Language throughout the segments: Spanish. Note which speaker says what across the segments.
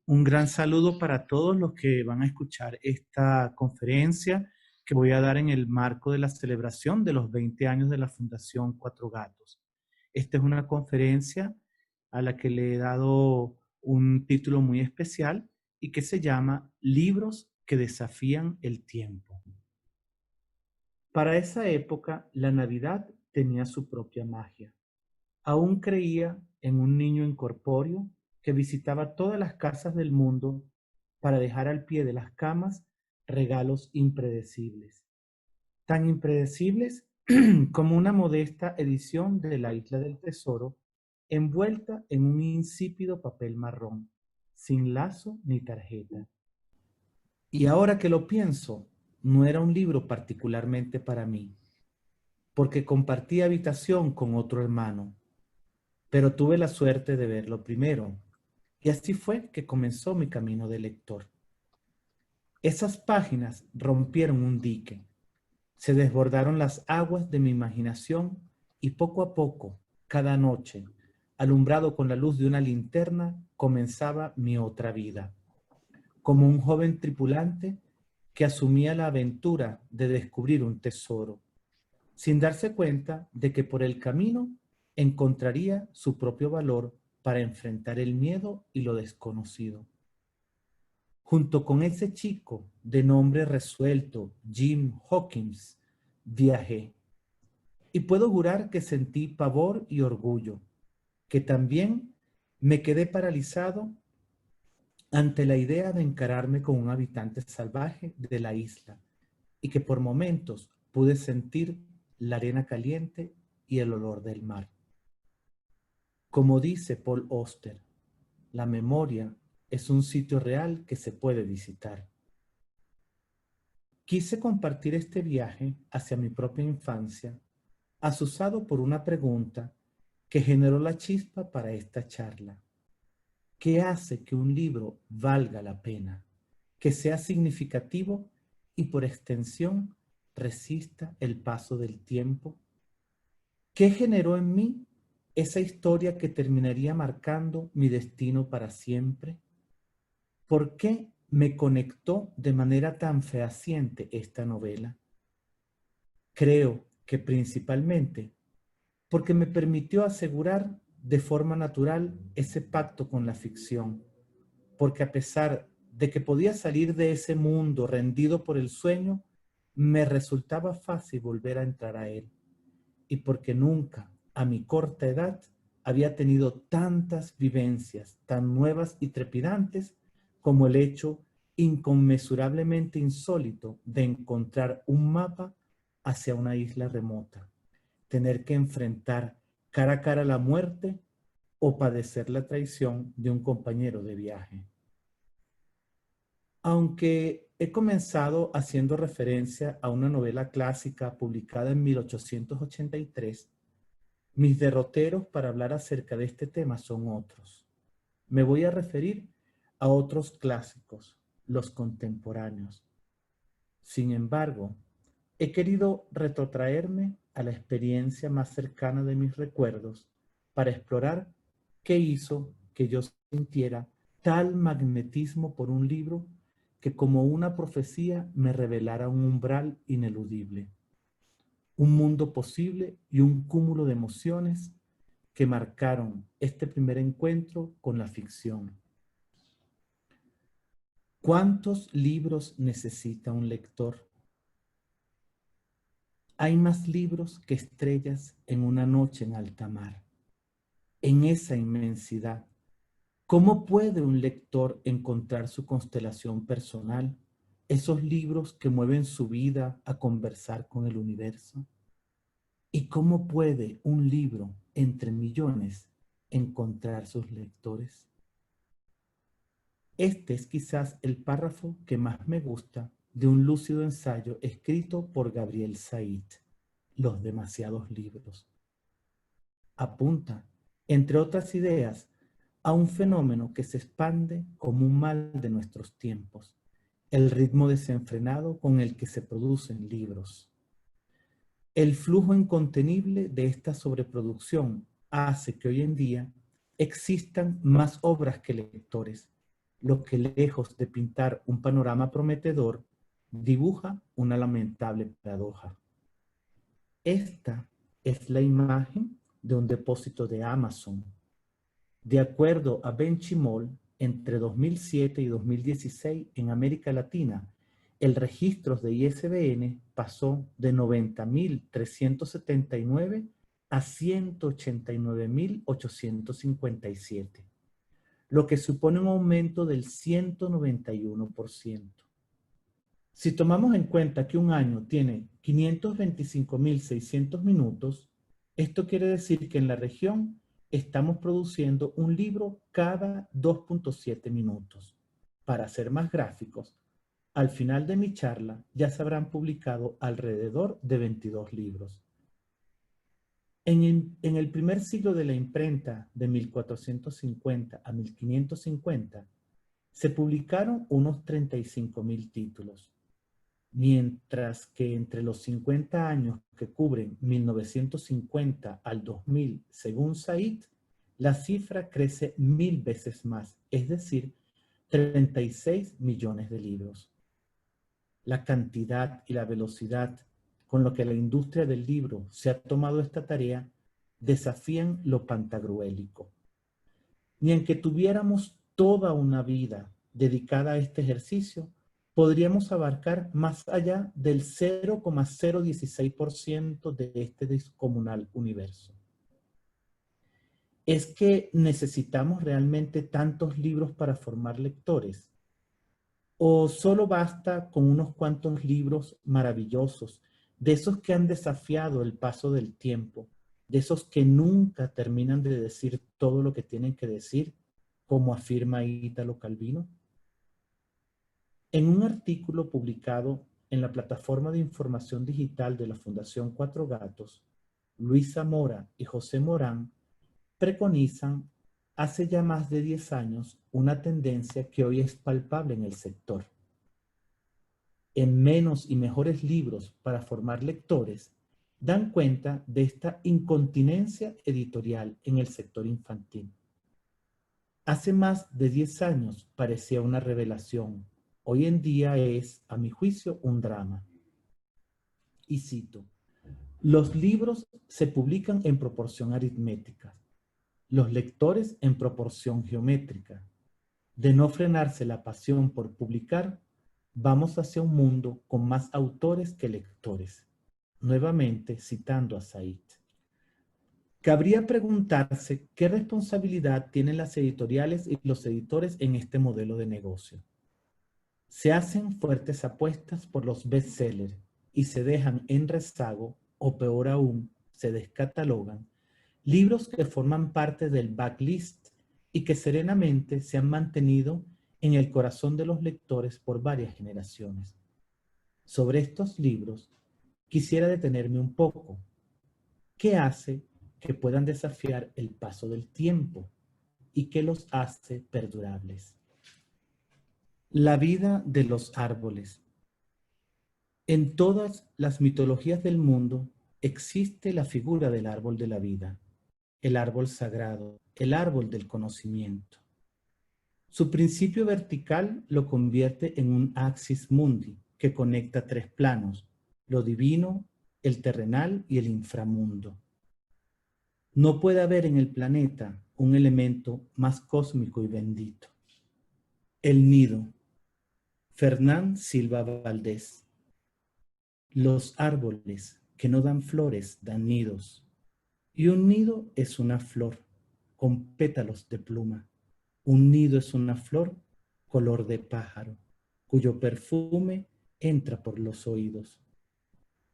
Speaker 1: Un gran saludo para todos los que van a escuchar esta conferencia que voy a dar en el marco de la celebración de los 20 años de la Fundación Cuatro Gatos. Esta es una conferencia a la que le he dado un título muy especial y que se llama Libros que desafían el tiempo. Para esa época, la Navidad tenía su propia magia. Aún creía en un niño incorpóreo que visitaba todas las casas del mundo para dejar al pie de las camas regalos impredecibles, tan impredecibles como una modesta edición de La Isla del Tesoro envuelta en un insípido papel marrón, sin lazo ni tarjeta. Y ahora que lo pienso, no era un libro particularmente para mí, porque compartía habitación con otro hermano, pero tuve la suerte de verlo primero, y así fue que comenzó mi camino de lector. Esas páginas rompieron un dique, se desbordaron las aguas de mi imaginación y poco a poco, cada noche, alumbrado con la luz de una linterna, comenzaba mi otra vida, como un joven tripulante que asumía la aventura de descubrir un tesoro, sin darse cuenta de que por el camino encontraría su propio valor para enfrentar el miedo y lo desconocido. Junto con ese chico de nombre resuelto, Jim Hawkins, viajé. Y puedo jurar que sentí pavor y orgullo, que también me quedé paralizado ante la idea de encararme con un habitante salvaje de la isla y que por momentos pude sentir la arena caliente y el olor del mar. Como dice Paul Auster, la memoria es un sitio real que se puede visitar. Quise compartir este viaje hacia mi propia infancia, azuzado por una pregunta que generó la chispa para esta charla. ¿Qué hace que un libro valga la pena, que sea significativo y por extensión resista el paso del tiempo? ¿Qué generó en mí esa historia que terminaría marcando mi destino para siempre? ¿Por qué me conectó de manera tan fehaciente esta novela? Creo que principalmente porque me permitió asegurar de forma natural ese pacto con la ficción, porque a pesar de que podía salir de ese mundo rendido por el sueño, me resultaba fácil volver a entrar a él, y porque nunca, a mi corta edad, había tenido tantas vivencias tan nuevas y trepidantes como el hecho inconmensurablemente insólito de encontrar un mapa hacia una isla remota, tener que enfrentar cara a cara la muerte o padecer la traición de un compañero de viaje. Aunque he comenzado haciendo referencia a una novela clásica publicada en 1883, mis derroteros para hablar acerca de este tema son otros. Me voy a referir a otros clásicos, los contemporáneos. Sin embargo, he querido retrotraerme a la experiencia más cercana de mis recuerdos para explorar qué hizo que yo sintiera tal magnetismo por un libro que como una profecía me revelara un umbral ineludible, un mundo posible y un cúmulo de emociones que marcaron este primer encuentro con la ficción. ¿Cuántos libros necesita un lector? Hay más libros que estrellas en una noche en alta mar. En esa inmensidad, ¿cómo puede un lector encontrar su constelación personal? Esos libros que mueven su vida a conversar con el universo. ¿Y cómo puede un libro entre millones encontrar sus lectores? Este es quizás el párrafo que más me gusta de un lúcido ensayo escrito por Gabriel Said, Los demasiados libros. Apunta, entre otras ideas, a un fenómeno que se expande como un mal de nuestros tiempos, el ritmo desenfrenado con el que se producen libros. El flujo incontenible de esta sobreproducción hace que hoy en día existan más obras que lectores, lo que lejos de pintar un panorama prometedor, dibuja una lamentable paradoja. Esta es la imagen de un depósito de Amazon. De acuerdo a Benchimol, entre 2007 y 2016 en América Latina, el registro de ISBN pasó de 90.379 a 189.857, lo que supone un aumento del 191%. Si tomamos en cuenta que un año tiene 525.600 minutos, esto quiere decir que en la región estamos produciendo un libro cada 2.7 minutos. Para ser más gráficos, al final de mi charla ya se habrán publicado alrededor de 22 libros. En el primer siglo de la imprenta, de 1450 a 1550, se publicaron unos 35.000 títulos, mientras que entre los 50 años que cubren 1950 al 2000, según Said, la cifra crece 1000 veces más, es decir, 36 millones de libros. La cantidad y la velocidad con lo que la industria del libro se ha tomado esta tarea desafían lo pantagruélico. Ni aunque tuviéramos toda una vida dedicada a este ejercicio, podríamos abarcar más allá del 0,016% de este descomunal universo. ¿Es que necesitamos realmente tantos libros para formar lectores? ¿O solo basta con unos cuantos libros maravillosos, de esos que han desafiado el paso del tiempo, de esos que nunca terminan de decir todo lo que tienen que decir, como afirma Ítalo Calvino? En un artículo publicado en la plataforma de información digital de la Fundación Cuatro Gatos, Luisa Mora y José Morán preconizan hace ya más de 10 años una tendencia que hoy es palpable en el sector. En menos y mejores libros para formar lectores, dan cuenta de esta incontinencia editorial en el sector infantil. Hace más de 10 años parecía una revelación. Hoy en día es, a mi juicio, un drama. Y cito: los libros se publican en proporción aritmética, los lectores en proporción geométrica. De no frenarse la pasión por publicar, vamos hacia un mundo con más autores que lectores. Nuevamente citando a Said. Cabría preguntarse qué responsabilidad tienen las editoriales y los editores en este modelo de negocio. Se hacen fuertes apuestas por los bestsellers y se dejan en rezago, o peor aún, se descatalogan, libros que forman parte del backlist y que serenamente se han mantenido en el corazón de los lectores por varias generaciones. Sobre estos libros quisiera detenerme un poco. ¿Qué hace que puedan desafiar el paso del tiempo y qué los hace perdurables? La vida de los árboles. En todas las mitologías del mundo existe la figura del árbol de la vida, el árbol sagrado, el árbol del conocimiento. Su principio vertical lo convierte en un axis mundi que conecta tres planos: lo divino, el terrenal y el inframundo. No puede haber en el planeta un elemento más cósmico y bendito. El nido. Fernán Silva Valdés. Los árboles que no dan flores dan nidos, y un nido es una flor con pétalos de pluma. Un nido es una flor color de pájaro, cuyo perfume entra por los oídos.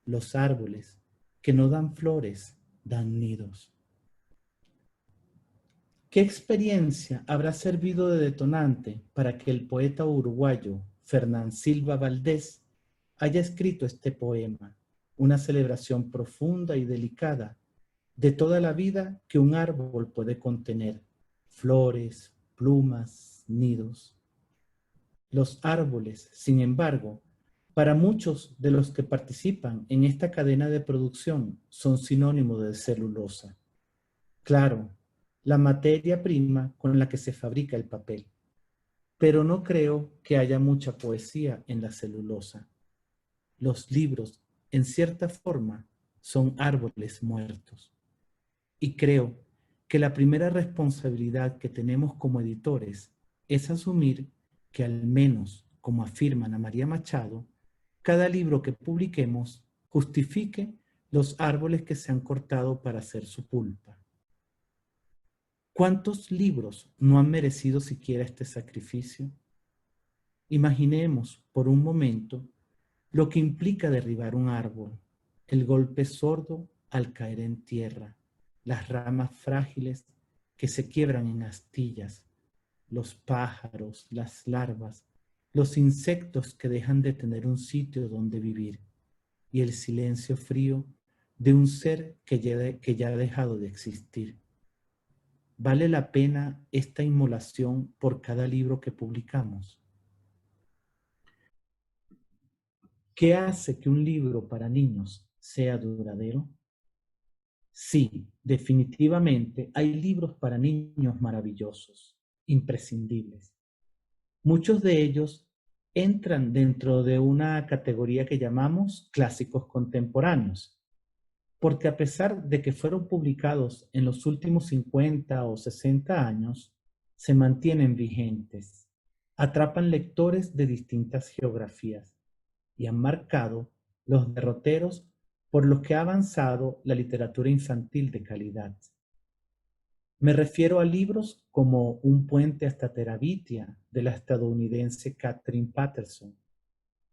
Speaker 1: Los árboles que no dan flores dan nidos. ¿Qué experiencia habrá servido de detonante para que el poeta uruguayo Fernán Silva Valdés haya escrito este poema, una celebración profunda y delicada de toda la vida que un árbol puede contener: flores, plumas, nidos? Los árboles, sin embargo, para muchos de los que participan en esta cadena de producción, son sinónimo de celulosa. Claro, la materia prima con la que se fabrica el papel. pero no creo que haya mucha poesía en la celulosa. Los libros, en cierta forma, son árboles muertos. Y creo que la primera responsabilidad que tenemos como editores es asumir que, al menos, como afirma Ana María Machado, cada libro que publiquemos justifique los árboles que se han cortado para hacer su pulpa. ¿Cuántos libros no han merecido siquiera este sacrificio? Imaginemos por un momento lo que implica derribar un árbol, el golpe sordo al caer en tierra, las ramas frágiles que se quiebran en astillas, los pájaros, las larvas, los insectos que dejan de tener un sitio donde vivir, y el silencio frío de un ser que ya ha dejado de existir. ¿Vale la pena esta inmolación por cada libro que publicamos? ¿Qué hace que un libro para niños sea duradero? Sí, definitivamente hay libros para niños maravillosos, imprescindibles. Muchos de ellos entran dentro de una categoría que llamamos clásicos contemporáneos, porque a pesar de que fueron publicados en los últimos 50 o 60 años, se mantienen vigentes, atrapan lectores de distintas geografías y han marcado los derroteros por los que ha avanzado la literatura infantil de calidad. Me refiero a libros como Un puente hasta Terabitia, de la estadounidense Katherine Paterson,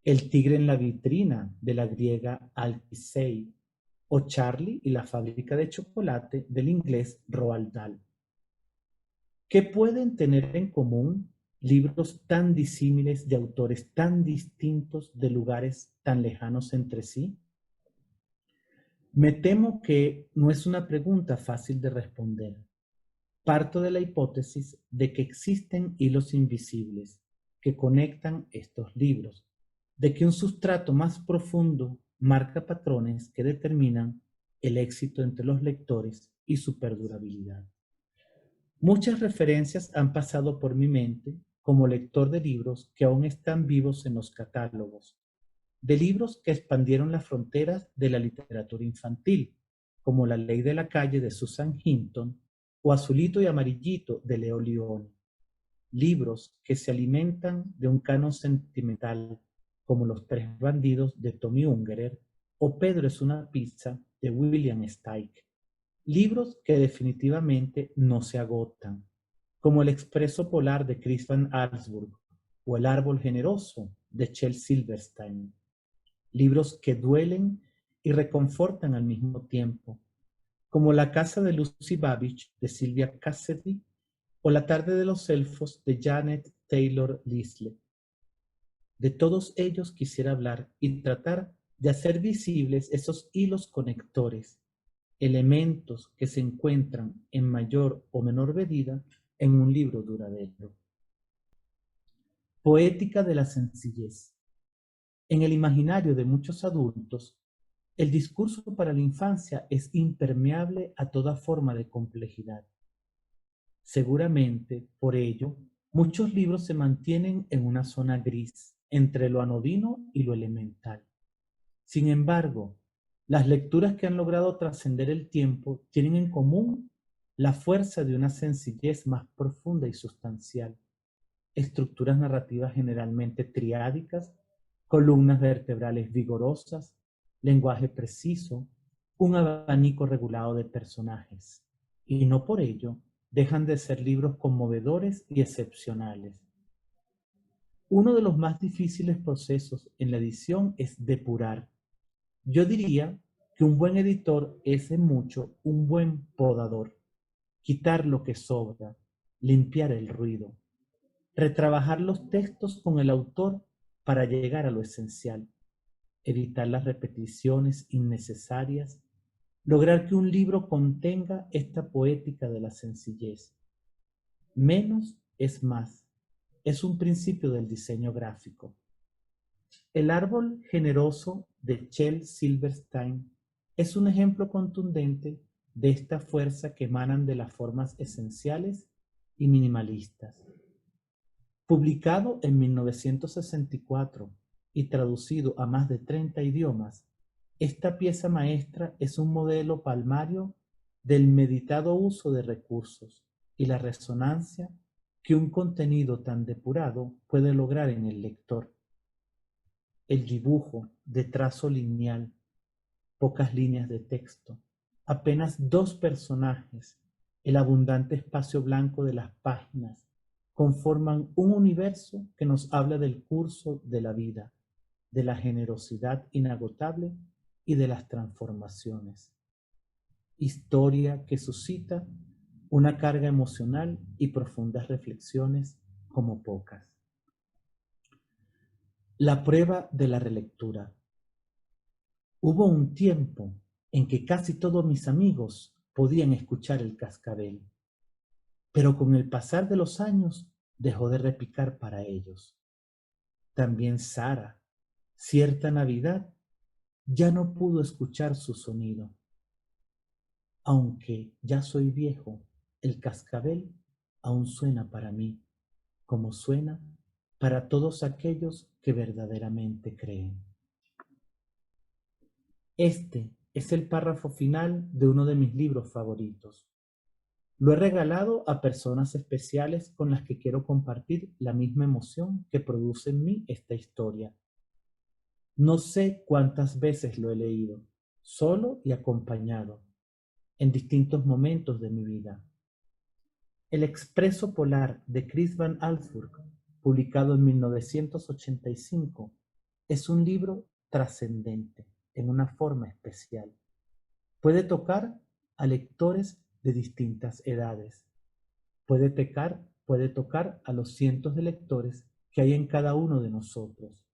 Speaker 1: El tigre en la vitrina, de la griega Alkisei, o Charlie y la fábrica de chocolate, del inglés Roald Dahl. ¿Qué pueden tener en común libros tan disímiles de autores tan distintos de lugares tan lejanos entre sí? Me temo que no es una pregunta fácil de responder. Parto de la hipótesis de que existen hilos invisibles que conectan estos libros, de que un sustrato más profundo marca patrones que determinan el éxito entre los lectores y su perdurabilidad. Muchas referencias han pasado por mi mente como lector de libros que aún están vivos en los catálogos, de libros que expandieron las fronteras de la literatura infantil, como La ley de la calle de Susan Hinton o Azulito y amarillito de Leo Lionni. Libros que se alimentan de un canon sentimental, como Los tres bandidos de Tommy Ungerer o Pedro es una pizza de William Steig. Libros que definitivamente no se agotan, como El expreso polar de Chris Van Allsburg o El árbol generoso de Shel Silverstein. Libros que duelen y reconfortan al mismo tiempo, como La casa de Lucy Babbage de Sylvia Cassidy o La tarde de los elfos de Janet Taylor Lisle. De todos ellos quisiera hablar y tratar de hacer visibles esos hilos conectores, elementos que se encuentran en mayor o menor medida en un libro duradero. Poética de la sencillez. En el imaginario de muchos adultos, el discurso para la infancia es impermeable a toda forma de complejidad. Seguramente, por ello, muchos libros se mantienen en una zona gris, entre lo anodino y lo elemental. Sin embargo, las lecturas que han logrado trascender el tiempo tienen en común la fuerza de una sencillez más profunda y sustancial, estructuras narrativas generalmente triádicas, columnas vertebrales vigorosas, lenguaje preciso, un abanico regulado de personajes, y no por ello dejan de ser libros conmovedores y excepcionales. Uno de los más difíciles procesos en la edición es depurar. Yo diría que un buen editor es en mucho un buen podador. Quitar lo que sobra, limpiar el ruido, retrabajar los textos con el autor para llegar a lo esencial, evitar las repeticiones innecesarias, lograr que un libro contenga esta poética de la sencillez. Menos es más. Es un principio del diseño gráfico. El árbol generoso de Shel Silverstein es un ejemplo contundente de esta fuerza que emanan de las formas esenciales y minimalistas. Publicado en 1964 y traducido a más de 30 idiomas, esta pieza maestra es un modelo palmario del meditado uso de recursos y la resonancia que un contenido tan depurado puede lograr en el lector. El dibujo de trazo lineal, pocas líneas de texto, apenas 2 personajes, el abundante espacio blanco de las páginas, conforman un universo que nos habla del curso de la vida, de la generosidad inagotable y de las transformaciones. Historia que suscita una carga emocional y profundas reflexiones como pocas. La prueba de la relectura. Hubo un tiempo en que casi todos mis amigos podían escuchar el cascabel, pero con el pasar de los años dejó de repicar para ellos. También Sara, cierta Navidad, ya no pudo escuchar su sonido. Aunque ya soy viejo, el cascabel aún suena para mí, como suena para todos aquellos que verdaderamente creen. Este es el párrafo final de uno de mis libros favoritos. Lo he regalado a personas especiales con las que quiero compartir la misma emoción que produce en mí esta historia. No sé cuántas veces lo he leído, solo y acompañado, en distintos momentos de mi vida. El Expreso Polar de Chris Van Allsburg, publicado en 1985, es un libro trascendente en una forma especial. Puede tocar a lectores de distintas edades. Puede tocar a los cientos de lectores que hay en cada uno de nosotros,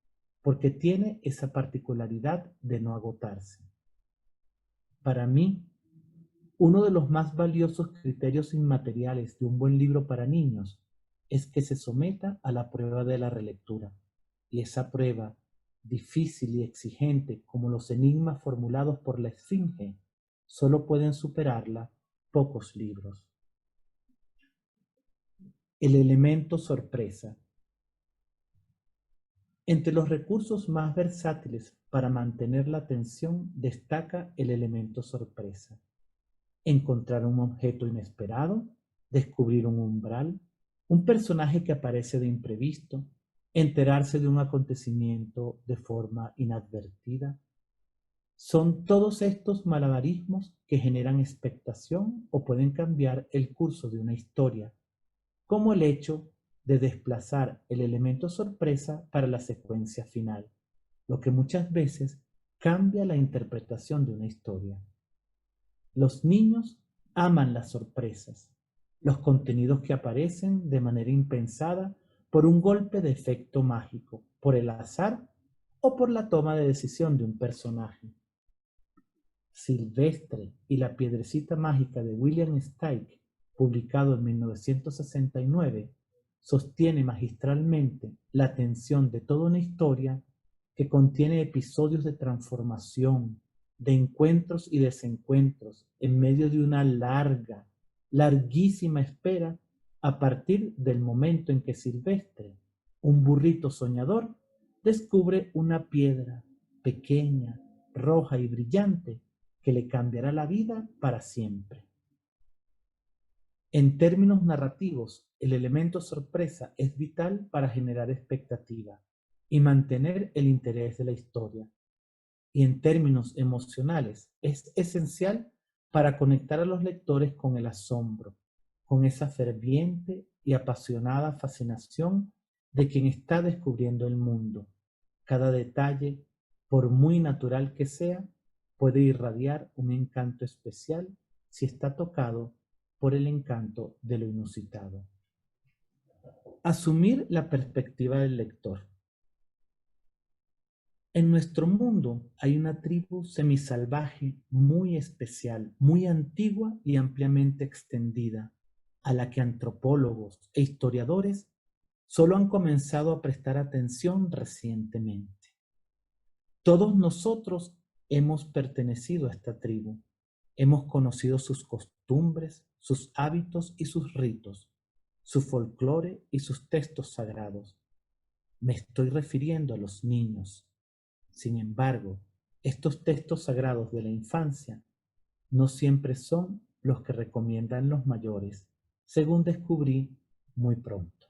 Speaker 1: porque tiene esa particularidad de no agotarse. Para mí, uno de los más valiosos criterios inmateriales de un buen libro para niños es que se someta a la prueba de la relectura. Y esa prueba, difícil y exigente como los enigmas formulados por la Esfinge, solo pueden superarla pocos libros. El elemento sorpresa. Entre los recursos más versátiles para mantener la atención destaca el elemento sorpresa. Encontrar un objeto inesperado, descubrir un umbral, un personaje que aparece de imprevisto, enterarse de un acontecimiento de forma inadvertida. Son todos estos malabarismos que generan expectación o pueden cambiar el curso de una historia, como el hecho de desplazar el elemento sorpresa para la secuencia final, lo que muchas veces cambia la interpretación de una historia. Los niños aman las sorpresas, los contenidos que aparecen de manera impensada por un golpe de efecto mágico, por el azar o por la toma de decisión de un personaje. Silvestre y la piedrecita mágica de William Steig, publicado en 1969, sostiene magistralmente la tensión de toda una historia que contiene episodios de transformación, de encuentros y desencuentros en medio de una larguísima espera a partir del momento en que Silvestre, un burrito soñador, descubre una piedra pequeña, roja y brillante que le cambiará la vida para siempre. En términos narrativos, el elemento sorpresa es vital para generar expectativa y mantener el interés de la historia. Y en términos emocionales, es esencial para conectar a los lectores con el asombro, con esa ferviente y apasionada fascinación de quien está descubriendo el mundo. Cada detalle, por muy natural que sea, puede irradiar un encanto especial si está tocado por el encanto de lo inusitado. Asumir la perspectiva del lector. En nuestro mundo hay una tribu semisalvaje muy especial, muy antigua y ampliamente extendida, a la que antropólogos e historiadores solo han comenzado a prestar atención recientemente. Todos nosotros hemos pertenecido a esta tribu, hemos conocido sus costumbres, sus hábitos y sus ritos, su folclore y sus textos sagrados. Me estoy refiriendo a los niños. Sin embargo, estos textos sagrados de la infancia no siempre son los que recomiendan los mayores, según descubrí muy pronto.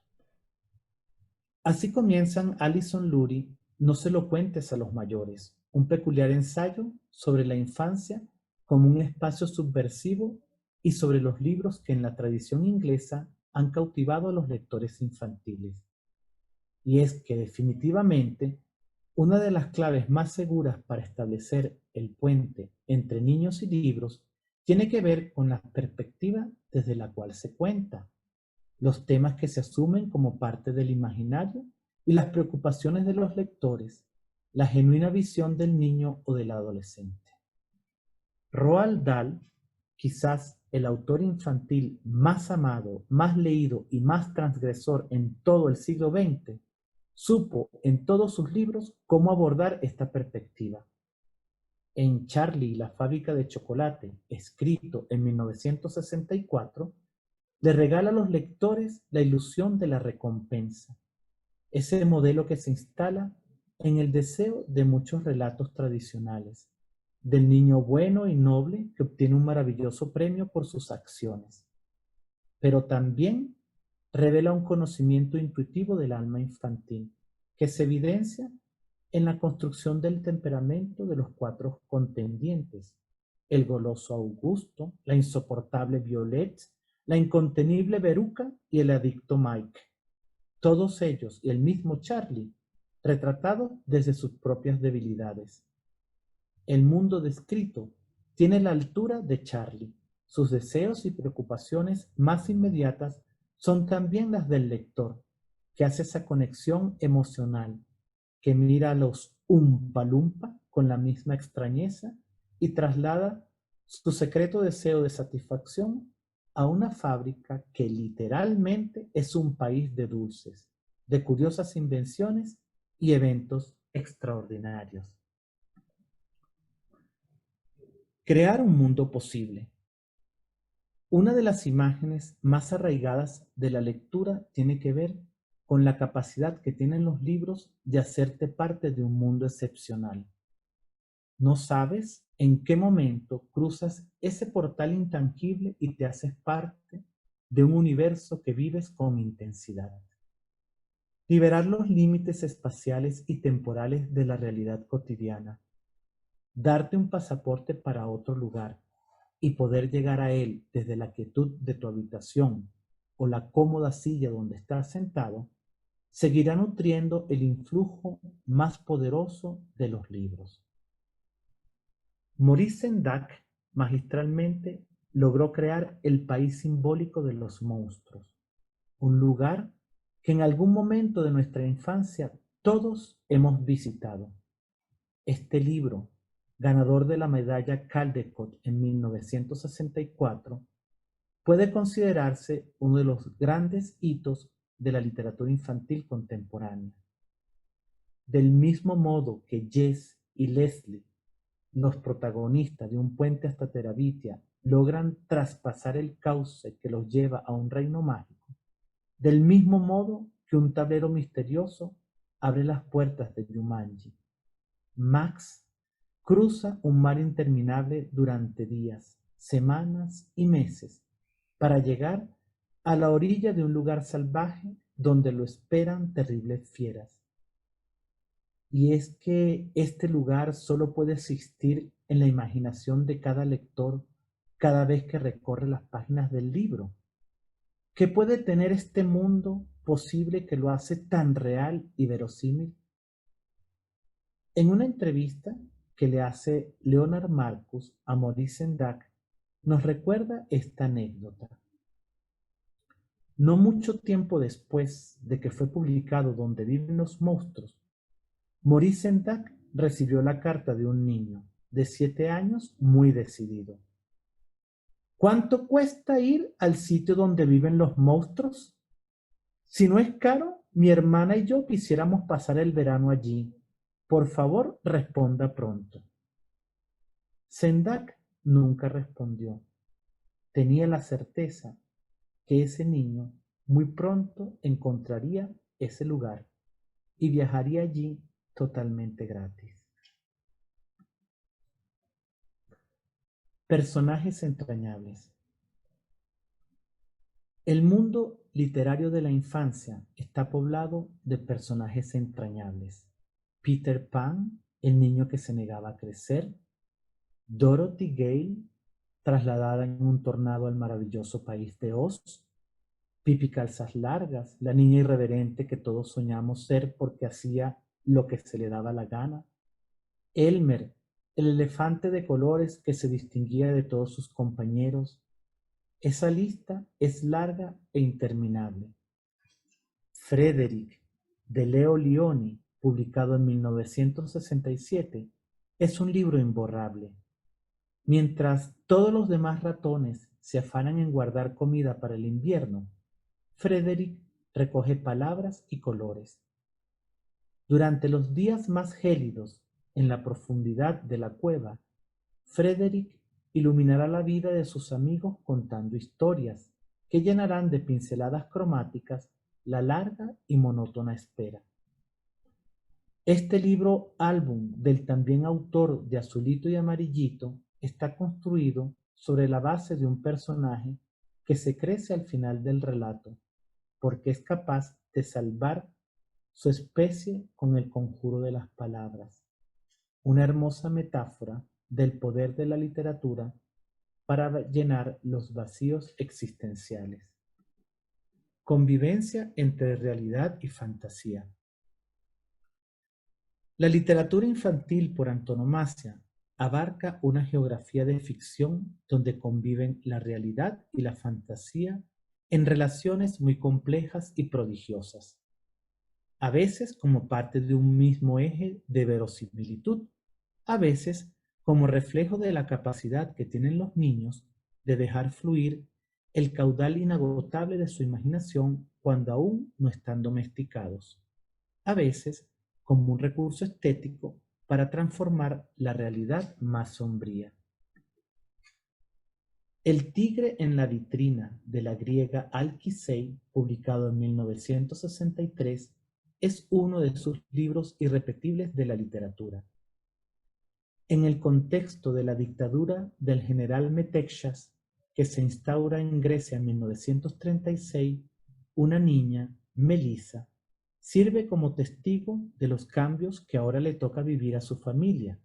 Speaker 1: Así comienzan Alison Lurie, No se lo cuentes a los mayores, un peculiar ensayo sobre la infancia como un espacio subversivo y sobre los libros que en la tradición inglesa han cautivado a los lectores infantiles. Y es que definitivamente una de las claves más seguras para establecer el puente entre niños y libros tiene que ver con la perspectiva desde la cual se cuenta, los temas que se asumen como parte del imaginario y las preocupaciones de los lectores, la genuina visión del niño o del adolescente. Roald Dahl, quizás el autor infantil más amado, más leído y más transgresor en todo el siglo XX, supo en todos sus libros cómo abordar esta perspectiva. En Charlie y la fábrica de chocolate, escrito en 1964, le regala a los lectores la ilusión de la recompensa, ese modelo que se instala en el deseo de muchos relatos tradicionales, del niño bueno y noble que obtiene un maravilloso premio por sus acciones, pero también revela un conocimiento intuitivo del alma infantil, que se evidencia en la construcción del temperamento de los cuatro contendientes: el goloso Augusto, la insoportable Violette, la incontenible Veruca y el adicto Mike. Todos ellos y el mismo Charlie, retratados desde sus propias debilidades. El mundo descrito tiene la altura de Charlie. Sus deseos y preocupaciones más inmediatas son también las del lector, que hace esa conexión emocional, que mira a los Oompa Loompa con la misma extrañeza y traslada su secreto deseo de satisfacción a una fábrica que literalmente es un país de dulces, de curiosas invenciones y eventos extraordinarios. Crear un mundo posible. Una de las imágenes más arraigadas de la lectura tiene que ver con la capacidad que tienen los libros de hacerte parte de un mundo excepcional. No sabes en qué momento cruzas ese portal intangible y te haces parte de un universo que vives con intensidad. Liberar los límites espaciales y temporales de la realidad cotidiana. Darte un pasaporte para otro lugar y poder llegar a él desde la quietud de tu habitación o la cómoda silla donde estás sentado, seguirá nutriendo el influjo más poderoso de los libros. Maurice Sendak magistralmente logró crear el país simbólico de los monstruos, un lugar que en algún momento de nuestra infancia todos hemos visitado. Este libro, ganador de la medalla Caldecott en 1964, puede considerarse uno de los grandes hitos de la literatura infantil contemporánea. Del mismo modo que Jess y Leslie, los protagonistas de Un puente hasta Terabitia, logran traspasar el cauce que los lleva a un reino mágico, del mismo modo que un tablero misterioso abre las puertas de Jumanji, Max cruza un mar interminable durante días, semanas y meses para llegar a la orilla de un lugar salvaje donde lo esperan terribles fieras. Y es que este lugar solo puede existir en la imaginación de cada lector cada vez que recorre las páginas del libro. ¿Qué puede tener este mundo posible que lo hace tan real y verosímil? En una entrevista que le hace Leonard Marcus a Maurice Sendak, nos recuerda esta anécdota. No mucho tiempo después de que fue publicado Donde viven los monstruos, Maurice Sendak recibió la carta de un niño de 7 años muy decidido. ¿Cuánto cuesta ir al sitio donde viven los monstruos? Si no es caro, mi hermana y yo quisiéramos pasar el verano allí. Por favor, responda pronto. Sendak nunca respondió. Tenía la certeza que ese niño Muy pronto encontraría ese lugar y viajaría allí totalmente gratis. Personajes entrañables. El mundo literario de la infancia está poblado de personajes entrañables. Peter Pan, el niño que se negaba a crecer. Dorothy Gale, trasladada en un tornado al maravilloso país de Oz. Pipi Calzas Largas, la niña irreverente que todos soñamos ser porque hacía lo que se le daba la gana. Elmer, el elefante de colores que se distinguía de todos sus compañeros. Esa lista es larga e interminable. Frederick, de Leo Lionni, publicado en 1967, es un libro imborrable. Mientras todos los demás ratones se afanan en guardar comida para el invierno, Frederick recoge palabras y colores. Durante los días más gélidos, en la profundidad de la cueva, Frederick iluminará la vida de sus amigos contando historias que llenarán de pinceladas cromáticas la larga y monótona espera. Este libro álbum del también autor de Azulito y Amarillito está construido sobre la base de un personaje que se crece al final del relato, porque es capaz de salvar su especie con el conjuro de las palabras. Una hermosa metáfora del poder de la literatura para llenar los vacíos existenciales. Convivencia entre realidad y fantasía. La literatura infantil por antonomasia abarca una geografía de ficción donde conviven la realidad y la fantasía en relaciones muy complejas y prodigiosas, a veces como parte de un mismo eje de verosimilitud, a veces como reflejo de la capacidad que tienen los niños de dejar fluir el caudal inagotable de su imaginación cuando aún no están domesticados, a veces como un recurso estético para transformar la realidad más sombría. El tigre en la vitrina de la griega Alquisei, publicado en 1963, es uno de sus libros irrepetibles de la literatura. En el contexto de la dictadura del general Metexas, que se instaura en Grecia en 1936, una niña, Melissa, sirve como testigo de los cambios que ahora le toca vivir a su familia.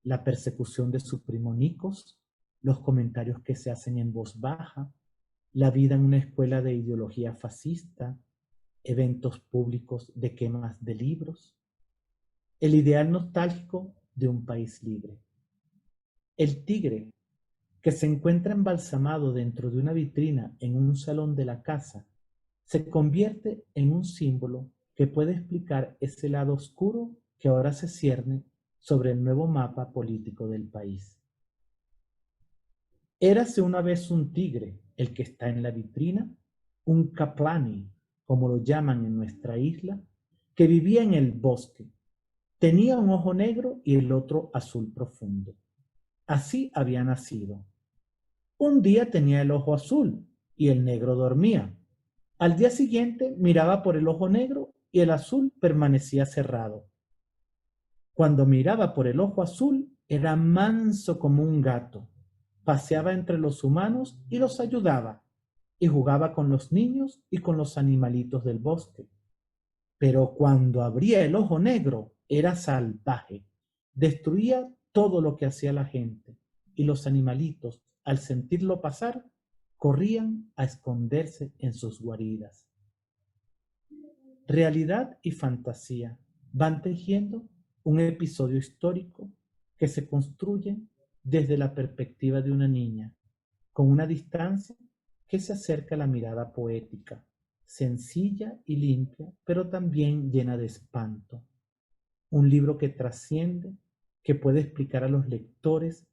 Speaker 1: La persecución de su primo Nikos, los comentarios que se hacen en voz baja, la vida en una escuela de ideología fascista, eventos públicos de quemas de libros, el ideal nostálgico de un país libre. El tigre, que se encuentra embalsamado dentro de una vitrina en un salón de la casa, se convierte en un símbolo que puede explicar ese lado oscuro que ahora se cierne sobre el nuevo mapa político del país. Érase una vez un tigre, el que está en la vitrina, un kaplani, como lo llaman en nuestra isla, que vivía en el bosque. Tenía un ojo negro y el otro azul profundo. Así había nacido. Un día tenía el ojo azul y el negro dormía. Al día siguiente miraba por el ojo negro y el azul permanecía cerrado. Cuando miraba por el ojo azul era manso como un gato. Paseaba entre los humanos y los ayudaba, y jugaba con los niños y con los animalitos del bosque. Pero cuando abría el ojo negro era salvaje. Destruía todo lo que hacía la gente, y los animalitos, al sentirlo pasar, corrían a esconderse en sus guaridas. Realidad y fantasía van tejiendo un episodio histórico que se construye desde la perspectiva de una niña, con una distancia que se acerca a la mirada poética, sencilla y limpia, pero también llena de espanto. Un libro que trasciende, que puede explicar a los lectores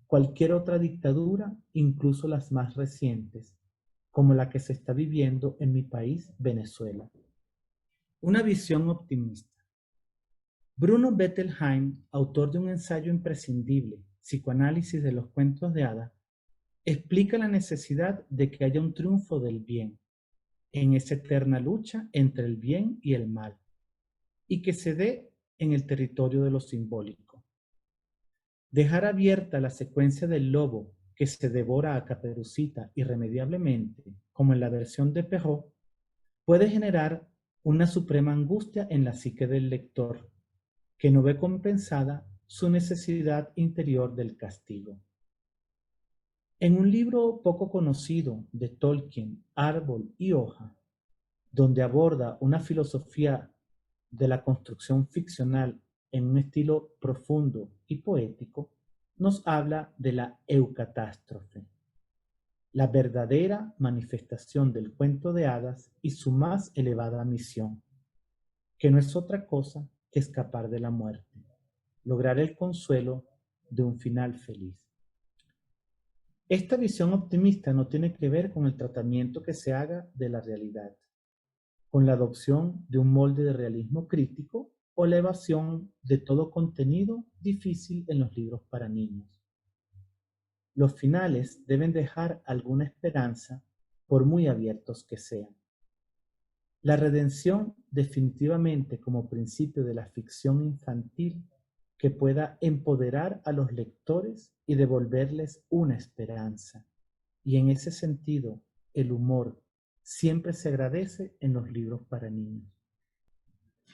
Speaker 1: cualquier otra dictadura, incluso las más recientes, como la que se está viviendo en mi país, Venezuela. Una visión optimista. Bruno Bettelheim, autor de un ensayo imprescindible, Psicoanálisis de los cuentos de hadas, explica la necesidad de que haya un triunfo del bien. en esa eterna lucha entre el bien y el mal, y que se dé en el territorio de lo simbólico. Dejar abierta la secuencia del lobo que se devora a Caperucita irremediablemente, como en la versión de Perrault, puede generar una suprema angustia en la psique del lector, que no ve compensada su necesidad interior del castigo. En un libro poco conocido de Tolkien, Árbol y Hoja, donde aborda una filosofía de la construcción ficcional en un estilo profundo y poético, nos habla de la eucatástrofe, la verdadera manifestación del cuento de hadas y su más elevada misión, que no es otra cosa que escapar de la muerte, lograr el consuelo de un final feliz. Esta visión optimista no tiene que ver con el tratamiento que se haga de la realidad, con la adopción de un molde de realismo crítico o la evasión de todo contenido difícil en los libros para niños. Los finales deben dejar alguna esperanza, por muy abiertos que sean. La redención definitivamente como principio de la ficción infantil que pueda empoderar a los lectores y devolverles una esperanza. Y en ese sentido, el humor siempre se agradece en los libros para niños.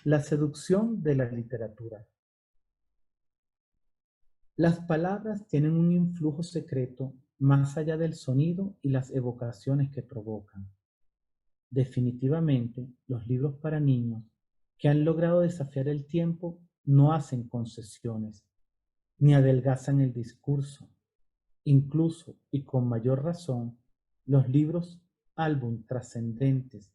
Speaker 1: La seducción de la literatura. Las palabras tienen un influjo secreto más allá del sonido y las evocaciones que provocan. Definitivamente, los libros para niños que han logrado desafiar el tiempo no hacen concesiones, ni adelgazan el discurso. Incluso, y con mayor razón, los libros álbum trascendentes,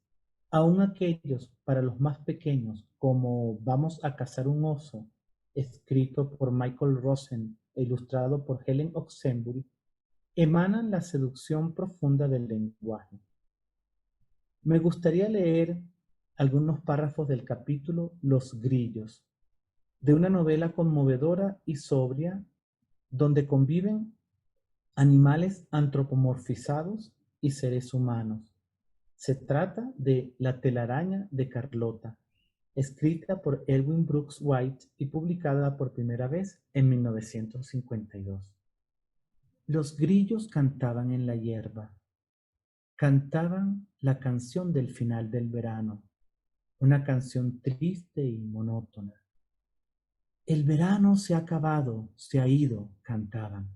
Speaker 1: aun aquellos para los más pequeños, como Vamos a cazar un oso, escrito por Michael Rosen e ilustrado por Helen Oxenbury, emanan la seducción profunda del lenguaje. Me gustaría leer algunos párrafos del capítulo Los grillos, de una novela conmovedora y sobria donde conviven animales antropomorfizados y seres humanos. Se trata de La telaraña de Carlota, escrita por Edwin Brooks White y publicada por primera vez en 1952. Los grillos cantaban en la hierba. Cantaban la canción del final del verano, una canción triste y monótona. El verano se ha acabado, se ha ido, cantaban.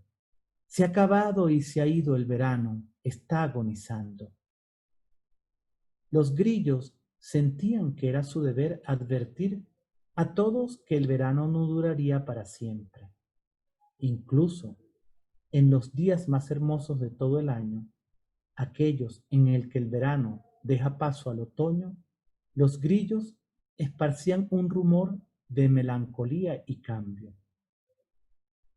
Speaker 1: Se ha acabado y se ha ido el verano, está agonizando. Los grillos sentían que era su deber advertir a todos que el verano no duraría para siempre. Incluso en los días más hermosos de todo el año, aquellos en el que el verano deja paso al otoño, los grillos esparcían un rumor de melancolía y cambio.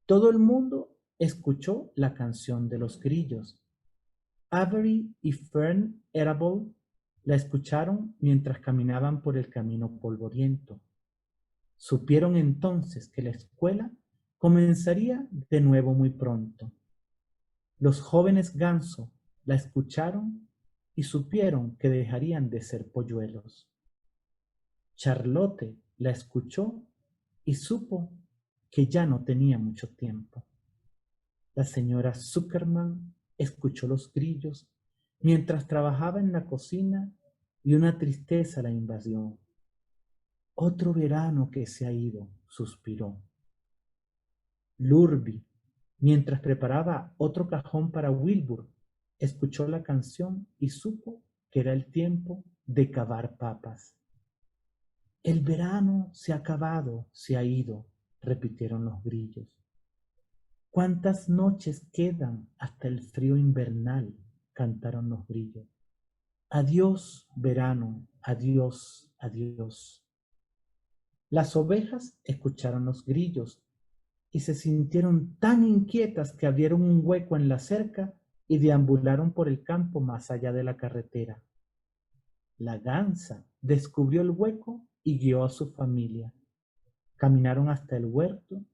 Speaker 1: Todo el mundo escuchó la canción de los grillos. Avery y Fern Arable la escucharon mientras caminaban por el camino polvoriento. Supieron entonces que la escuela comenzaría de nuevo muy pronto. Los jóvenes ganso la escucharon y supieron que dejarían de ser polluelos. Charlotte la escuchó y supo que ya no tenía mucho tiempo. La señora Zuckerman escuchó los grillos mientras trabajaba en la cocina y una tristeza la invadió. Otro verano que se ha ido, suspiró. Lurby, mientras preparaba otro cajón para Wilbur, escuchó la canción y supo que era el tiempo de cavar papas. El verano se ha acabado, se ha ido, repitieron los grillos. ¿Cuántas noches quedan hasta el frío invernal?, cantaron los grillos. Adiós, verano, adiós, adiós. Las ovejas escucharon los grillos y se sintieron tan inquietas que abrieron un hueco en la cerca y deambularon por el campo más allá de la carretera. La gansa descubrió el hueco y guió a su familia. Caminaron hasta el huerto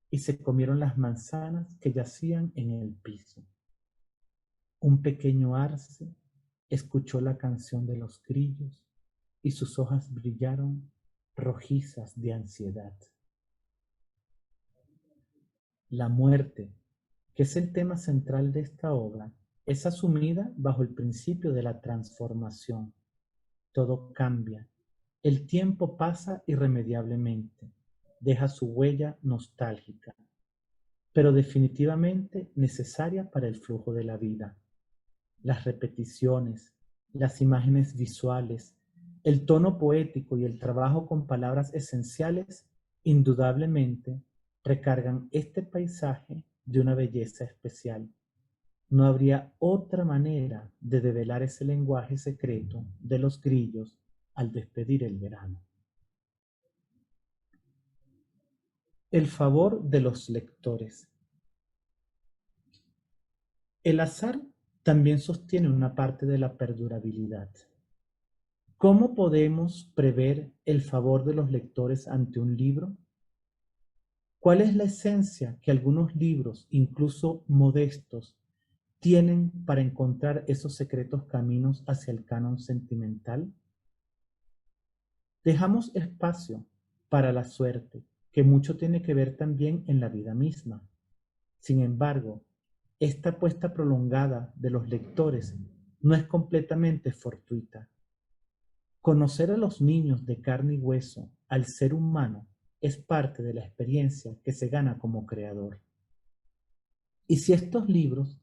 Speaker 1: y se comieron las manzanas que yacían en el piso. Un pequeño arce escuchó la canción de los grillos y sus hojas brillaron rojizas de ansiedad. La muerte, que es el tema central de esta obra, es asumida bajo el principio de la transformación. Todo cambia. El tiempo pasa irremediablemente, deja su huella nostálgica, pero definitivamente necesaria para el flujo de la vida. Las repeticiones, las imágenes visuales, el tono poético y el trabajo con palabras esenciales, indudablemente recargan este paisaje de una belleza especial. No habría otra manera de develar ese lenguaje secreto de los grillos al despedir el verano. El favor de los lectores. El azar también sostiene una parte de la perdurabilidad. ¿Cómo podemos prever el favor de los lectores ante un libro? ¿Cuál es la esencia que algunos libros, incluso modestos, tienen para encontrar esos secretos caminos hacia el canon sentimental? Dejamos espacio para la suerte, que mucho tiene que ver también en la vida misma. Sin embargo, esta apuesta prolongada de los lectores no es completamente fortuita. Conocer a los niños de carne y hueso, al ser humano, es parte de la experiencia que se gana como creador. Y si estos libros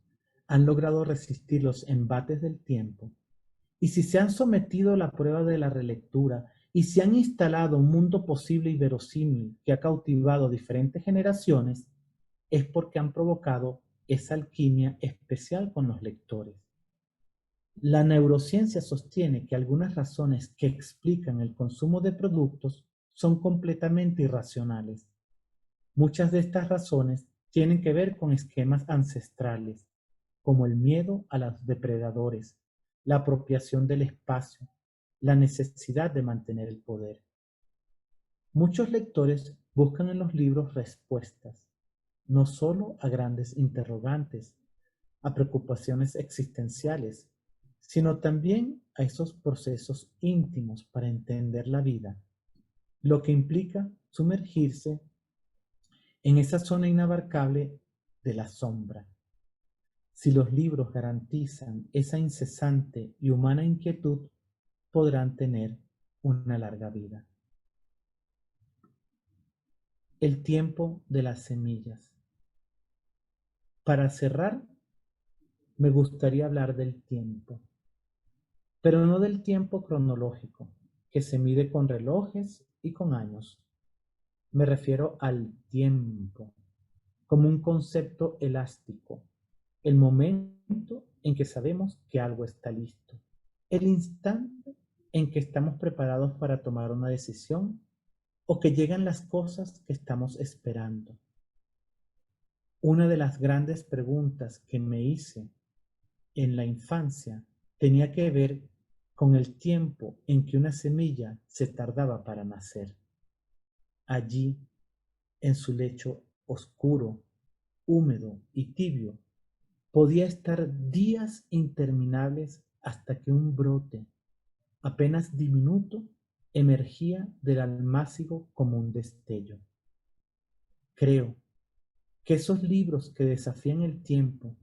Speaker 1: han logrado resistir los embates del tiempo, y si se han sometido a la prueba de la relectura, y se han instalado un mundo posible y verosímil que ha cautivado a diferentes generaciones, es porque han provocado esa alquimia especial con los lectores. La neurociencia sostiene que algunas razones que explican el consumo de productos son completamente irracionales. Muchas de estas razones tienen que ver con esquemas ancestrales, como el miedo a los depredadores, la apropiación del espacio, la necesidad de mantener el poder. Muchos lectores buscan en los libros respuestas, no solo a grandes interrogantes, a preocupaciones existenciales, sino también a esos procesos íntimos para entender la vida, lo que implica sumergirse en esa zona inabarcable de la sombra. Si los libros garantizan esa incesante y humana inquietud, podrán tener una larga vida. El tiempo de las semillas. Para cerrar, me gustaría hablar del tiempo, pero no del tiempo cronológico, que se mide con relojes y con años. Me refiero al tiempo, como un concepto elástico, el momento en que sabemos que algo está listo, el instante en que estamos preparados para tomar una decisión o que llegan las cosas que estamos esperando. Una de las grandes preguntas que me hice en la infancia tenía que ver con el tiempo en que una semilla se tardaba para nacer. Allí, en su lecho oscuro, húmedo y tibio, podía estar días interminables hasta que un brote, apenas diminuto, emergía del almácigo como un destello. Creo que esos libros que desafían el tiempo,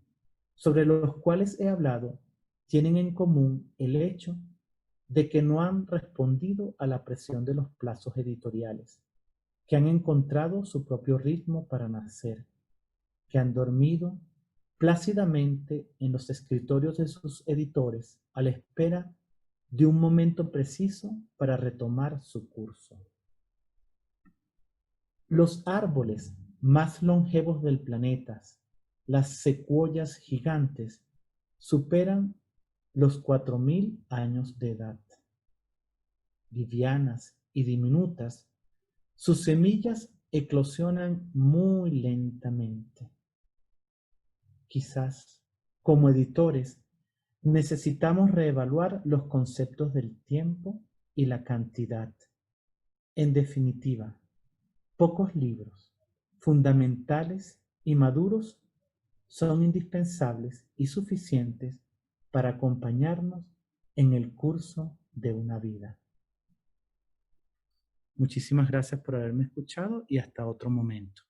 Speaker 1: sobre los cuales he hablado, tienen en común el hecho de que no han respondido a la presión de los plazos editoriales, que han encontrado su propio ritmo para nacer, que han dormido plácidamente en los escritorios de sus editores a la espera de un momento preciso para retomar su curso. Los árboles más longevos del planeta, las secuoyas gigantes, superan los 4000 años de edad. Livianas y diminutas, sus semillas eclosionan muy lentamente. Quizás, como editores, necesitamos reevaluar los conceptos del tiempo y la cantidad. En definitiva, pocos libros, fundamentales y maduros, son indispensables y suficientes para acompañarnos en el curso de una vida. Muchísimas gracias por haberme escuchado y hasta otro momento.